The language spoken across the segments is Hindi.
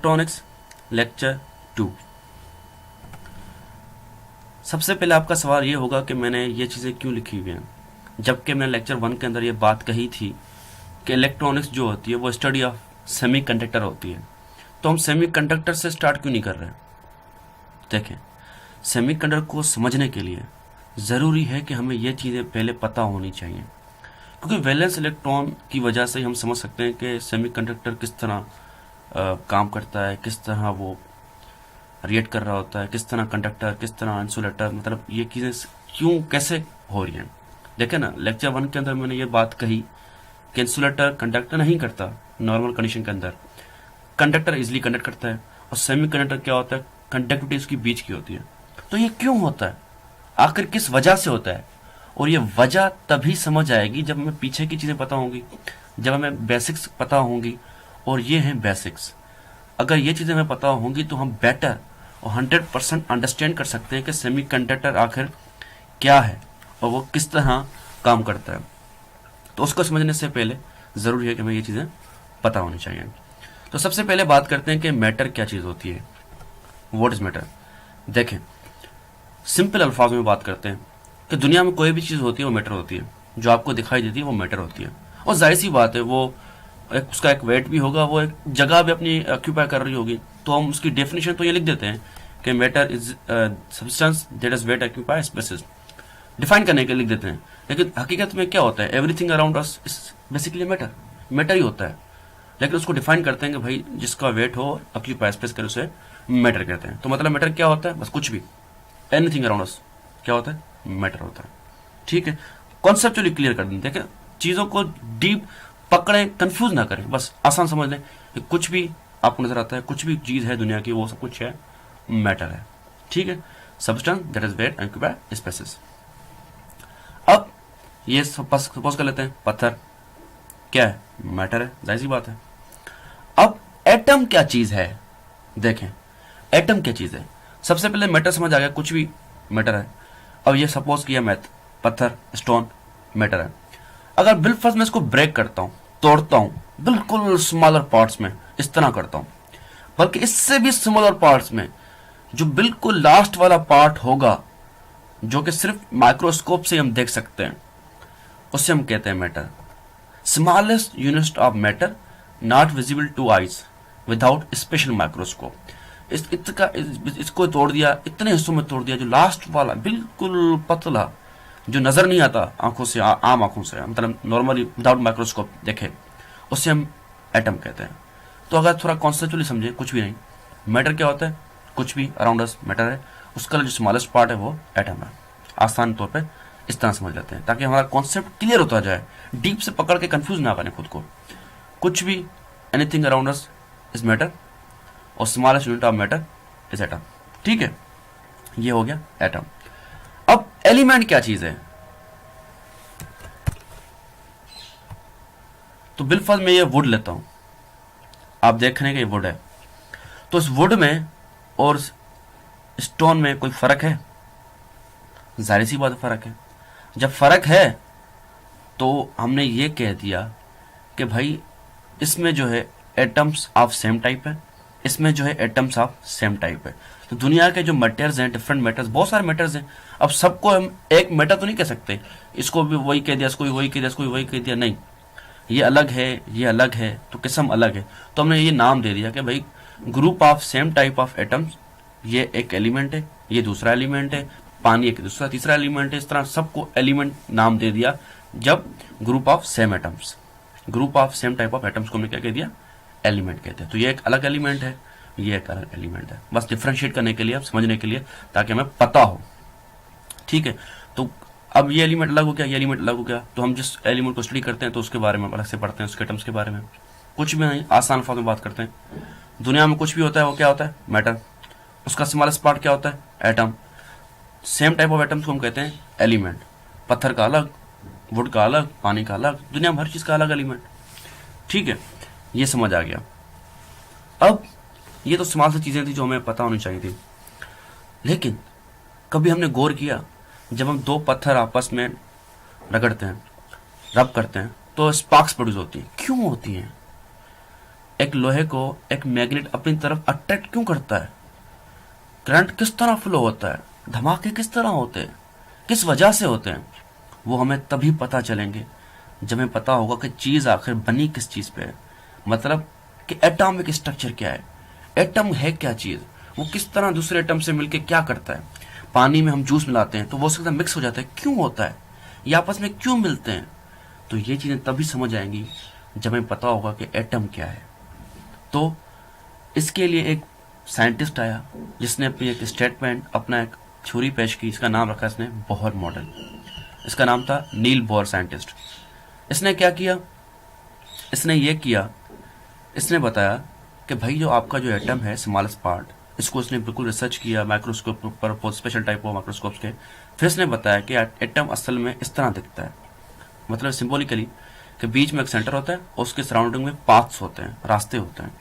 Electronics lecture 2। सबसे पहले आपका सवाल ये होगा कि मैंने ये चीज़ें क्यों लिखी हुई हैं, जबकि मैंने लेक्चर 1 के अंदर ये बात कही थी कि इलेक्ट्रॉनिक्स जो होती है वो स्टडी ऑफ सेमीकंडक्टर होती है। तो हम सेमीकंडक्टर से स्टार्ट क्यों नहीं कर रहे हैं? देखें, सेमीकंडक्टर को समझने के लिए ज़रूरी है कि हमें ये चीज़ें पहले पता होनी चाहिए, क्योंकि वैलेंस इलेक्ट्रॉन की वजह से हम समझ सकते हैं कि सेमीकंडक्टर किस तरह काम करता है, किस तरह वो रिएक्ट कर रहा होता है, किस तरह कंडक्टर, किस तरह इंसुलेटर, मतलब ये चीज़ें क्यों कैसे हो रही हैं। देखें ना, लेक्चर 1 के अंदर मैंने ये बात कही कि इंसुलेटर कंडक्टर नहीं करता नॉर्मल कंडीशन के अंदर, कंडक्टर इजिली कंडक्ट करता है, और सेमी कंडक्टर क्या होता है, कंडक्टिविटी उसकी बीच की होती है। तो ये क्यों होता है, आखिर किस वजह से होता है, और ये वजह तभी समझ आएगी जब हमें पीछे की चीज़ें पता होंगी, जब हमें बेसिक्स पता होंगी, और ये हैं बेसिक्स। अगर ये चीज़ें हमें पता होंगी तो हम बेटर और 100% अंडरस्टैंड कर सकते हैं कि सेमीकंडक्टर आखिर क्या है और वो किस तरह काम करता है। तो उसको समझने से पहले ज़रूरी है कि हमें ये चीज़ें पता होनी चाहिए। तो सबसे पहले बात करते हैं कि मैटर क्या चीज़ होती है, व्हाट इज़ मैटर। देखें, सिंपल अल्फाज में बात करते हैं कि दुनिया में कोई भी चीज़ होती है वो मैटर होती है, जो आपको दिखाई देती है वो मैटर होती है। और जाहिर सी बात है, वो उसका एक वेट भी होगा, वो एक जगह भी अपनी ऑक्यूपाई कर रही होगी। तो हम उसकी डेफिनेशन तो ये लिख देते हैं कि matter is substance that is weight occupy spaces, define करने के लिख देते हैं। लेकिन हकीकत में क्या होता है, everything around us is basically matter, matter ही होता है। लेकिन उसको डिफाइन करते हैं कि भाई जिसका वेट हो ऑक्यूपाई स्पेस करे उसे मैटर कहते हैं। तो मतलब मैटर क्या होता है, बस कुछ भी, एनीथिंग अराउंड अस क्या होता है, मैटर होता है। ठीक है, कॉन्सेप्चुअली क्लियर कर दें। देखें, चीज़ों को डीप पकड़ें, कंफ्यूज ना करें, बस आसान समझ लें कि कुछ भी आपको नजर आता है, कुछ भी चीज़ है दुनिया की, वो सब कुछ है मैटर है। ठीक है, substance that is weight occupy spaces. अब ये सपोज कर लेते हैं पत्थर क्या है, मैटर है, जाहिर सी बात है। अब एटम क्या चीज़ है, देखें एटम क्या चीज़ है। सबसे पहले मैटर समझ आ गया, कुछ भी मैटर है। अब ये सपोज किया मैथ, पत्थर स्टोन मैटर है। अगर बिल्कुल मैं इसको ब्रेक करता हूं, तोड़ता हूं बिल्कुल स्मॉलर पार्ट्स में, इस तरह करता हूं, बल्कि इससे भी स्मॉलर पार्ट्स में, जो बिल्कुल लास्ट वाला पार्ट होगा, जो कि सिर्फ माइक्रोस्कोप से हम देख सकते हैं, उससे हम कहते हैं matter. Smallest unit of matter not visible to eyes without special microscope. इसको तोड़ दिया, इतने हिस्सों में तोड़ दिया, जो लास्ट वाला बिल्कुल पतला, जो नजर नहीं आता आंखों से, आम आंखों से, मतलब नॉर्मली विदाउट माइक्रोस्कोप देखे, उससे हम एटम कहते हैं। तो अगर थोड़ा कॉन्सेप्चुअली समझे, कुछ भी नहीं, मैटर क्या होता है, कुछ भी अराउंड अस मैटर है, उसका जो स्मॉलेस्ट पार्ट है वो एटम है। आसान तौर पे इस तरह समझ लेते हैं ताकि हमारा कॉन्सेप्ट क्लियर होता जाए, डीप से पकड़ के कंफ्यूज ना करें खुद को। कुछ भी, anything around us is matter, और smallest unit of matter is atom. ठीक है, ये हो गया एटम। अब एलिमेंट क्या चीज है, तो बिलफर्ज में ये वुड लेता हूं, आप देख रहे हैं कि ये वुड है। तो इस वुड में और स्टोन में कोई फर्क है, जाहिर सी बात फर्क है। जब फर्क है तो हमने ये कह दिया कि भाई इसमें जो है एटम्स ऑफ सेम टाइप है, इसमें जो है एटम्स ऑफ सेम टाइप है। तो दुनिया के जो मैटर्स हैं, डिफरेंट मैटर्स, बहुत सारे मैटर्स हैं। अब सबको हम एक मैटर तो नहीं कह सकते, इसको भी वही कह दिया, इसको भी वही कह दिया, इसको भी वही कह दिया, नहीं, ये अलग है, ये अलग है, तो किस्म अलग है। तो हमने ये नाम दे दिया कि भाई group of same type of atoms, ये एक एलिमेंट है, ये दूसरा एलिमेंट है, पानी एक दूसरा तीसरा एलिमेंट है। इस तरह सबको एलिमेंट नाम दे दिया जब group of same atoms, group of same type of atoms को हमने क्या कह दिया, एलिमेंट कहते हैं। तो ये एक अलग एलिमेंट है, ये एक अलग एलिमेंट है, बस डिफ्रेंशिएट करने के लिए, समझने के लिए, ताकि हमें पता हो। ठीक है, तो अब ये एलिमेंट अलग हो गया, ये एलिमेंट अलग हो गया, तो हम जिस एलिमेंट को स्टडी करते हैं तो उसके बारे में अलग से पढ़ते हैं, उसके एटम्स के बारे में। कुछ भी नहीं, आसान अल्फाज में बात करते हैं, दुनिया में कुछ भी होता है वो क्या होता है, मैटर। उसका स्मॉलेस्ट पार्ट क्या होता है, atom. Same type of atoms को हम कहते हैं एलिमेंट। पत्थर का अलग, वुड का अलग, पानी का अलग, दुनिया में हर चीज का अलग एलिमेंट। ठीक है, ये समझ आ गया। अब ये तो स्मॉल सी चीजें थी जो हमें पता होनी चाहिए थी, लेकिन कभी हमने गौर किया, जब हम दो पत्थर आपस में रगड़ते हैं, रब करते हैं, तो स्पार्क्स प्रोड्यूस होती हैं। क्यों होती हैं? एक लोहे को एक मैग्नेट अपनी तरफ अट्रैक्ट क्यों करता है, करंट किस तरह फ्लो होता है, धमाके किस तरह होते हैं, किस वजह से होते हैं, वो हमें तभी पता चलेंगे जब हमें पता होगा कि चीज आखिर बनी किस चीज पे है। मतलब कि एटॉमिक स्ट्रक्चर क्या है, एटम है क्या चीज, वो किस तरह दूसरे एटम से मिलकर क्या करता है। पानी में हम जूस मिलाते हैं तो वो उसके साथ मिक्स हो जाता है, क्यों होता है, ये आपस में क्यों मिलते हैं। तो ये चीजें तभी समझ आएंगी जब हमें पता होगा कि एटम क्या है। तो इसके लिए एक साइंटिस्ट आया जिसने अपनी एक स्टेटमेंट, अपना एक थ्योरी पेश की। इसका नाम रखा इसने बोहर मॉडल। इसका नाम था नील बोहर साइंटिस्ट। इसने क्या किया, इसने ये किया, इसने बताया कि भाई जो आपका जो एटम है स्मॉलेस्ट पार्ट, इसको इसने बिल्कुल रिसर्च किया माइक्रोस्कोप पर, स्पेशल टाइप ऑफ माइक्रोस्कोप्स के। फिर इसने बताया कि एटम असल में इस तरह दिखता है, मतलब सिंबॉलिकली कि बीच में एक सेंटर होता है और उसके सराउंडिंग में पाथ्स होते हैं, रास्ते होते हैं।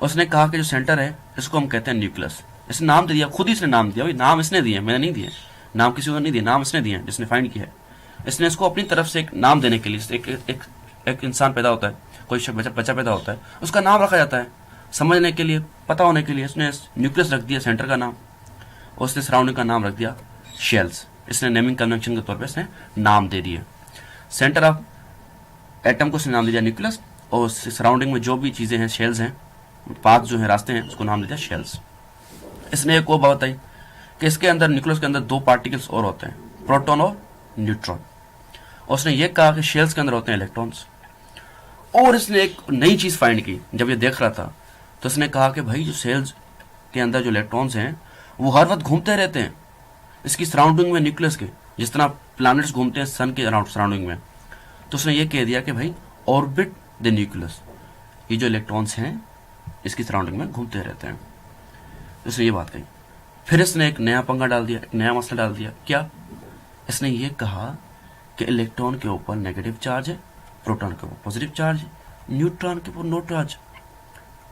उसने कहा कि जो सेंटर है इसको हम कहते हैं न्यूक्लियस। इसने नाम दे दिया, खुद ही इसने नाम दिया, भाई नाम इसने दिए, मैंने नहीं दिए नाम, किसी को नहीं दिया, नाम इसने दिए जिसने फाइंड किया है। इसने इसको अपनी तरफ से एक नाम देने के लिए, एक इंसान पैदा होता है, कोई बच्चा पैदा होता है, उसका नाम रखा जाता है समझने के लिए, पता होने के लिए। इसने न्यूक्लियस रख दिया सेंटर का नाम, और उसने सराउंडिंग का नाम रख दिया शेल्स। इसने नेमिंग कन्वेंशन के तौर पर इसने नाम दे दिए। सेंटर ऑफ एटम को इसने नाम दे दिया न्यूक्लियस, और सराउंडिंग में जो भी चीजें हैं, शेल्स हैं, पाथ जो है, रास्ते हैं, उसको नाम दे दिया शेल्स। इसने एक और बात बताई कि इसके अंदर, न्यूक्लियस के अंदर दो पार्टिकल्स और होते हैं, प्रोटॉन और न्यूट्रॉन। और उसने ये कहा कि शेल्स के अंदर होते हैं इलेक्ट्रॉन्स। और इसने एक नई चीज फाइंड की, जब ये देख रहा था तो इसने कहा कि भाई जो सेल्स के अंदर जो इलेक्ट्रॉन्स हैं वो हर वक्त घूमते रहते हैं इसकी सराउंडिंग में, न्यूक्लियस के, जिस तरह प्लैनेट्स घूमते हैं सन के सराउंडिंग में। तो उसने ये कह दिया कि भाई ऑर्बिट द न्यूक्लियस, ये जो इलेक्ट्रॉन्स हैं इसकी सराउंडिंग में घूमते रहते हैं। उसने ये बात कही। फिर इसने एक नया पंगा डाल दिया, एक नया मसला डाल दिया। क्या? इसने ये कहा कि इलेक्ट्रॉन के ऊपर नेगेटिव चार्ज है, प्रोटॉन के ऊपर पॉजिटिव चार्ज है, न्यूट्रॉन के ऊपर नो चार्ज।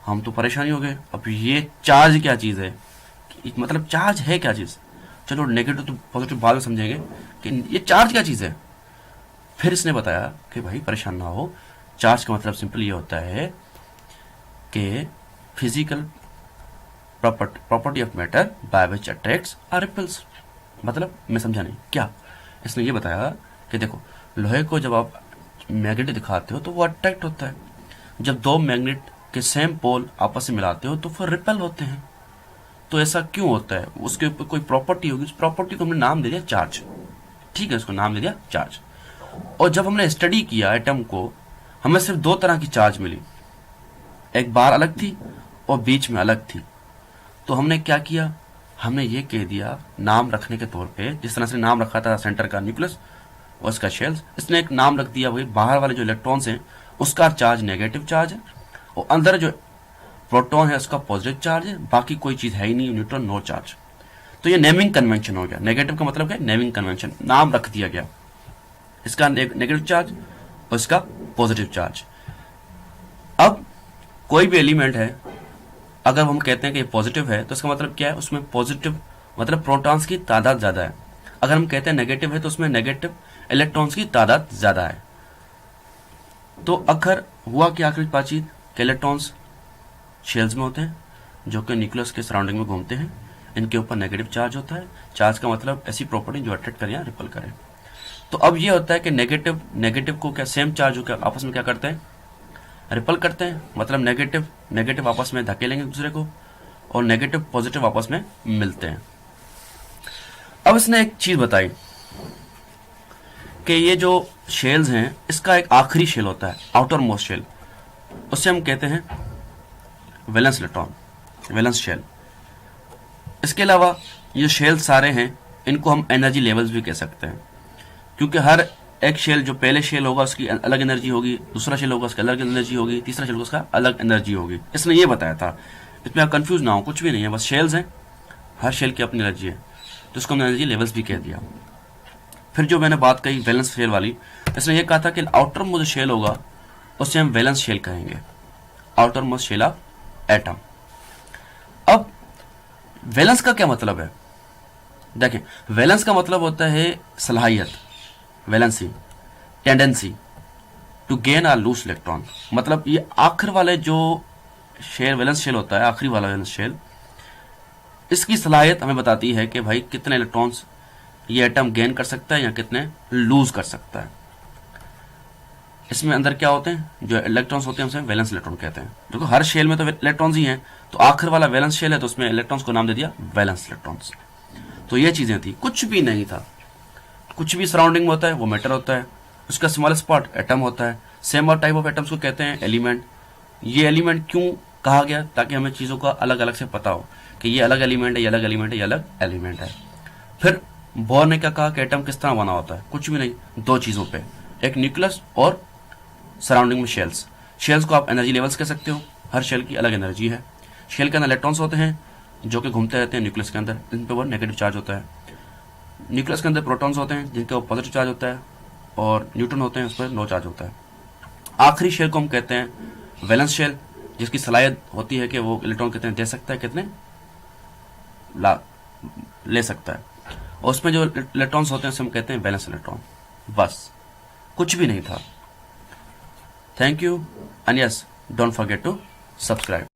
हम तो परेशानी हो गए, अब ये चार्ज क्या चीज है, मतलब चार्ज है क्या चीज। चलो नेगेटिव तो पॉजिटिव बाद में समझेंगे कि ये चार्ज क्या चीज है। फिर इसने बताया कि भाई परेशान ना हो, चार्ज का मतलब सिंपल ये होता है कि physical property of matter by which attracts or repels. मतलब मैं समझा नहीं क्या। इसने ये बताया कि देखो, लोहे को जब आप मैग्नेट दिखाते हो तो वो अट्रैक्ट होता है, जब दो मैग्नेट के सेम पोल आपस में मिलाते हो तो फिर रिपेल होते हैं। तो ऐसा क्यों होता है, उसके ऊपर कोई प्रॉपर्टी होगी, उस प्रॉपर्टी को हमने नाम दे दिया चार्ज। ठीक है, उसको नाम दे दिया चार्ज। और जब हमने स्टडी किया एटम को, हमें सिर्फ दो तरह की चार्ज मिली, एक बार अलग थी और बीच में अलग थी। तो हमने क्या किया, हमने ये कह दिया नाम रखने के तौर पे, जिस तरह से नाम रखा था सेंटर का न्यूक्लियस और उसका शेल्स, इसने एक नाम रख दिया, वही बाहर वाले जो इलेक्ट्रॉन्स हैं उसका चार्ज नेगेटिव चार्ज है और अंदर जो प्रोटॉन है उसका पॉजिटिव चार्ज है, बाकी कोई चीज है ही नहीं, न्यूट्रॉन नो चार्ज। तो ये नेमिंग कन्वेंशन हो गया। नेगेटिव का मतलब क्या, नेमिंग कन्वेंशन, नाम रख दिया गया, इसका नेगेटिव चार्ज और इसका पॉजिटिव चार्ज। अब कोई भी एलिमेंट है, अगर हम कहते हैं कि ये पॉजिटिव है तो इसका मतलब क्या है, उसमें पॉजिटिव मतलब प्रोटॉन्स की तादाद ज्यादा है। अगर हम कहते हैं नेगेटिव है तो उसमें नेगेटिव इलेक्ट्रॉन्स की तादाद ज्यादा है। तो अगर हुआ कि आखिरी बातचीत के इलेक्ट्रॉन्स शेल्स में होते हैं जो कि न्यूक्लियस के सराउंडिंग में घूमते हैं, इनके ऊपर नेगेटिव चार्ज होता है। चार्ज का मतलब ऐसी प्रॉपर्टी जो अट्रैक्ट करे या रिपल करे। तो अब ये होता है कि नेगेटिव को क्या सेम चार्ज होकर आपस में क्या करते हैं, रिपल करते हैं। मतलब नेगेटिव आपस में धकेलेंगे दूसरे को और नेगेटिव पॉजिटिव आपस में मिलते हैं। अब इसने एक चीज बताई कि ये जो शेल्स हैं इसका एक आखिरी शेल होता है, आउटर मोस्ट शेल, उससे हम कहते हैं वैलेंस इलेक्ट्रॉन, वैलेंस शेल। इसके अलावा ये शेल सारे हैं, इनको हम एनर्जी लेवल्स भी कह सकते हैं, क्योंकि हर एक शेल, जो पहले शेल होगा उसकी अलग एनर्जी होगी, दूसरा शेल होगा उसकी अलग एनर्जी होगी, तीसरा शेल होगा उसका अलग एनर्जी होगी। इसने ये बताया था, इसमें आप कंफ्यूज ना हो, कुछ भी नहीं है, बस शेल्स हैं, हर शेल की अपनी एनर्जी है, तो इसको हमने एनर्जी लेवल्स भी कह दिया। फिर जो मैंने बात कही वैलेंस शेल वाली, इसने ये कहा था कि आउटर मोस्ट शेल होगा उसे हम वैलेंस शेल कहेंगे, outermost shell of atom. अब वैलेंस का क्या मतलब है, देखें, वैलेंस का मतलब होता है सलाहियत, valency, tendency, to gain or lose electron. मतलब ये आखिर वाले जो शेल, वैलेंस शेल होता है, आखिरी वाला वैलेंस शेल, इसकी सलाहियत हमें बताती है कि भाई कितने इलेक्ट्रॉन्स ये एटम गेन कर सकता है या कितने लूज कर सकता है। इसमें अंदर क्या होते हैं, जो इलेक्ट्रॉन्स होते हैं उसे वैलेंस इलेक्ट्रॉन कहते हैं। देखो हर शेल में तो इलेक्ट्रॉन्स ही हैं, तो आखिर वाला वैलेंस शेल है तो उसमें इलेक्ट्रॉन्स को नाम दे दिया वैलेंस इलेक्ट्रॉन्स। तो ये चीजें थी, कुछ भी नहीं था। कुछ भी सराउंडिंग में होता है वो मैटर होता है, उसका स्मॉलेस्ट पार्ट एटम होता है। सेम टाइप ऑफ एटम्स को कहते हैं एलिमेंट। ये एलिमेंट क्यों कहा गया, ताकि हमें चीज़ों का अलग अलग से पता हो कि ये अलग एलिमेंट है, ये अलग एलिमेंट है, ये अलग एलिमेंट है। फिर बोर ने क्या कहा कि एटम किस तरह बना होता है, कुछ भी नहीं, दो चीज़ों पे, एक न्यूक्लियस और सराउंडिंग में शेल्स। शेल्स को आप एनर्जी लेवल्स कह सकते हो, हर शेल की अलग एनर्जी है। शेल के अंदर इलेक्ट्रॉन्स होते हैं जो कि घूमते रहते हैं न्यूक्लियस के अंदर, जिन पे वो नेगेटिव चार्ज होता है। न्यूक्लियस के अंदर प्रोटॉन्स होते हैं जिनके ऊपर पॉजिटिव चार्ज होता है, और न्यूट्रॉन होते हैं उस पर नो चार्ज होता है। आखिरी शेल को हम कहते हैं वैलेंस शेल, जिसकी सलाहियत होती है कि वो इलेक्ट्रॉन कितने दे सकता है, कितने ले सकता है। और उसमें जो इलेक्ट्रॉन्स होते हैं उसे हम कहते हैं वैलेंस इलेक्ट्रॉन। बस, कुछ भी नहीं था। Thank you, and yes, don't forget to subscribe.